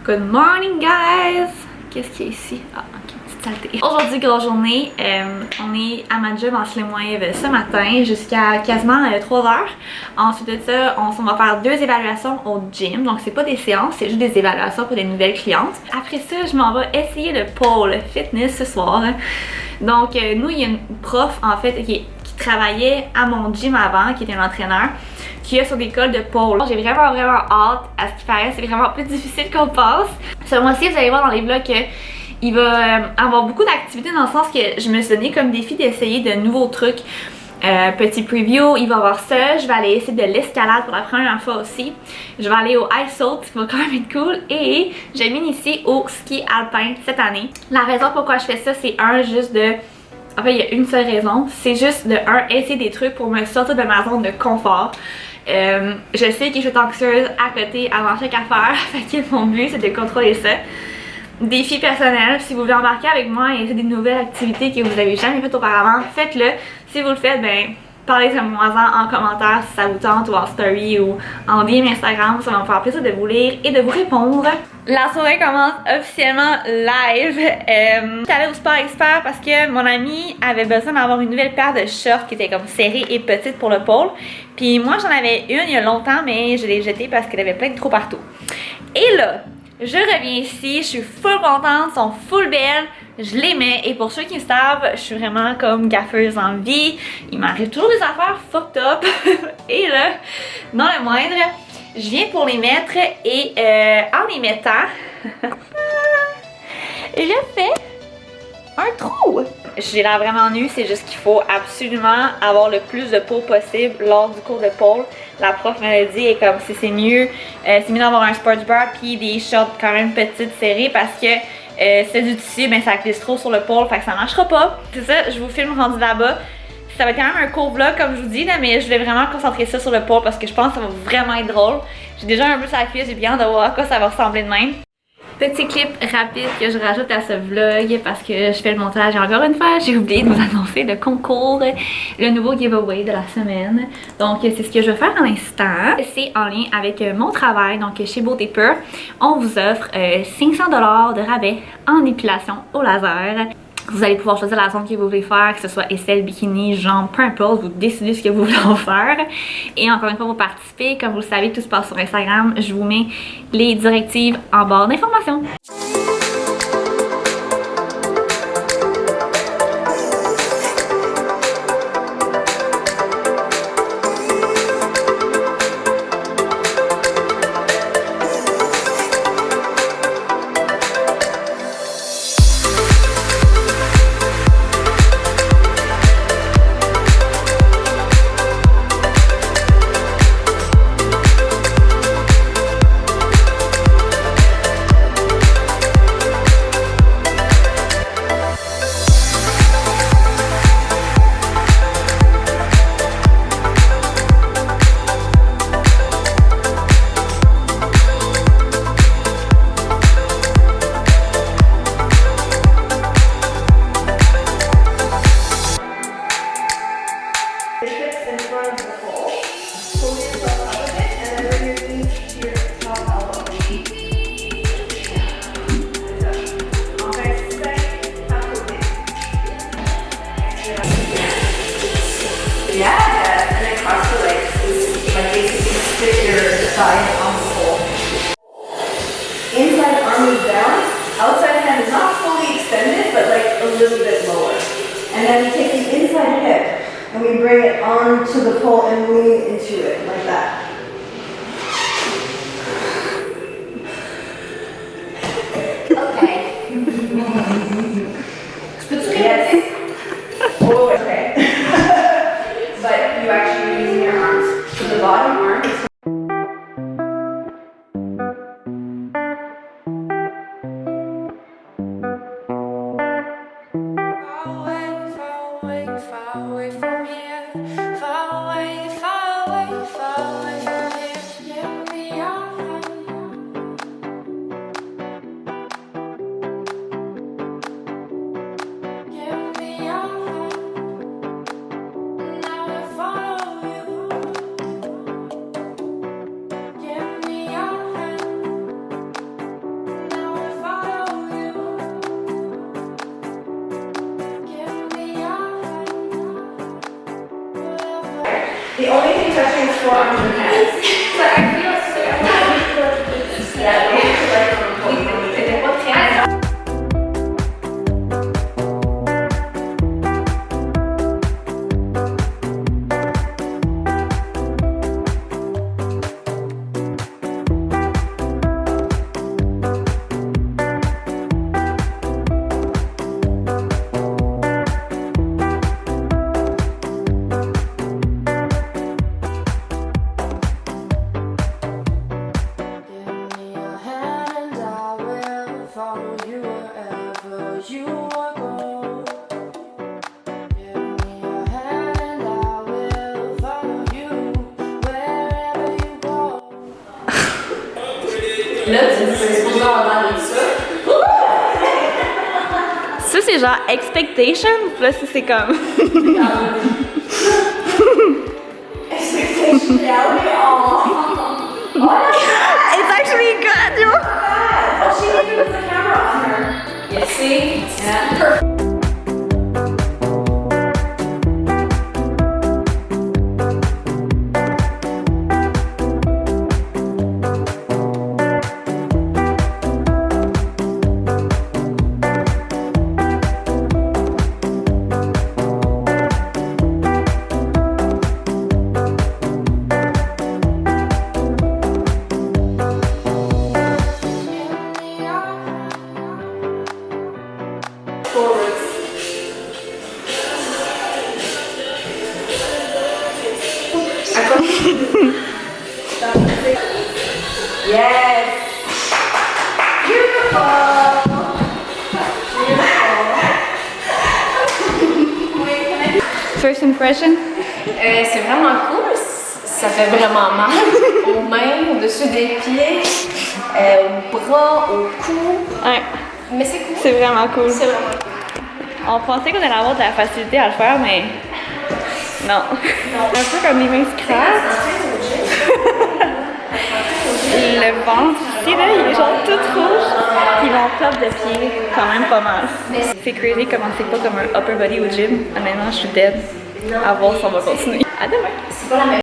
Good morning guys! Qu'est-ce qu'il y a ici? Ah, ok, petite saleté. Aujourd'hui, grosse journée. On est à ma job en Slim Wave ce matin jusqu'à quasiment 3 heures. Ensuite de ça, on va faire 2 évaluations au gym. Donc c'est pas des séances, c'est juste des évaluations pour des nouvelles clientes. Après ça, je m'en vais essayer le pole fitness ce soir. Donc nous, il y a une prof en fait qui travaillait à mon gym avant, qui était un entraîneur, qui est sur des cols de pole. J'ai vraiment hâte. À ce qui paraît, c'est vraiment plus difficile qu'on pense. Ce mois-ci, vous allez voir dans les vlogs qu'il va avoir beaucoup d'activités, dans le sens que je me suis donné comme défi d'essayer de nouveaux trucs. Petit preview, il va y avoir ça. Je vais aller essayer de l'escalade pour la première fois aussi. Je vais aller au ice saut, ce qui va quand même être cool. Et j'ai m'initier au ski alpin cette année. La raison pourquoi je fais ça, c'est juste de... En fait, il y a une seule raison. C'est juste de essayer des trucs pour me sortir de ma zone de confort. Je sais que je suis anxieuse à côté avant chaque affaire. Fait que mon but, c'est de contrôler ça. Défi personnel, si vous voulez embarquer avec moi et essayer des nouvelles activités que vous n'avez jamais faites auparavant, faites-le. Si vous le faites, ben parlez-moi-en en commentaire si ça vous tente, ou en story, ou en DM Instagram. Ça va me faire plaisir de vous lire et de vous répondre. La soirée commence officiellement live. Je suis allée au Sport Expert parce que mon amie avait besoin d'avoir une nouvelle paire de shorts qui était comme serrée et petite pour le pole. Puis moi j'en avais une il y a longtemps, mais je l'ai jetée parce qu'elle avait plein de trous partout. Et là, je reviens ici, je suis full contente, sont full belles, je les mets. Et pour ceux qui me savent, je suis vraiment comme gaffeuse en vie. Il m'arrive toujours des affaires fucked up. Et là, dans le moindre, je viens pour les mettre et en les mettant, je fais un trou. J'ai l'air vraiment nue, c'est juste qu'il faut absolument avoir le plus de peau possible lors du cours de pole. La prof me l'a dit, et comme si c'est mieux d'avoir un sports bra puis des shorts quand même petites serrées, parce que c'est du tissu, ben ça glisse trop sur le pole, fait que ça marchera pas. C'est ça, je vous filme rendu là-bas. Ça va être quand même un court vlog comme je vous dis là, mais je voulais vraiment concentrer ça sur le pole parce que je pense que ça va vraiment être drôle. J'ai déjà un peu sur la cuisse, j'ai bien hâte de voir à quoi ça va ressembler de même. Petit clip rapide que je rajoute à ce vlog parce que je fais le montage et encore une fois j'ai oublié de vous annoncer le concours, le nouveau giveaway de la semaine. Donc c'est ce que je vais faire à l'instant. C'est en lien avec mon travail, donc chez Beauté Pure, on vous offre 500 $ de rabais en épilation au laser. Vous allez pouvoir choisir la zone que vous voulez faire, que ce soit aisselle, bikini, jambes, peu importe, vous décidez ce que vous voulez en faire. Et encore une fois, pour participer, comme vous le savez, tout se passe sur Instagram. Je vous mets les directives en barre d'informations. Inside arm is down, outside hand is not fully extended, but like a little bit lower. And then we take the inside hip and we bring it onto the pole and lean into it like that. Okay. Yes. Oh, okay. But you actually are using your arms. So the bottom arm is forearms and hands. But I feel Yeah, we have to like completely. what can Là, c'est supposé avoir l'air de ça. Ça, c'est genre expectation, puis là, c'est comme. Expectation reality. Oh. It's actually good, yo! Oh, she even has a camera on her. You see? Yeah. Perfect. Yes. Beautiful. First impression? C'est vraiment cool. Ça fait vraiment mal aux mains, au-dessus des pieds, aux bras, au cou. Ouais, Mais c'est cool. c'est vraiment cool. C'est vraiment cool. On pensait qu'on allait avoir de la facilité à le faire, mais non. Un peu comme les mains scratch. Le ventre ici, là, il est genre tout rouge. Puis mon top de pied, quand même pas mal. C'est crazy comment c'est pas comme un upper body au gym. Honnêtement, je suis dead. À voir si on va continuer. À demain! C'est pas la même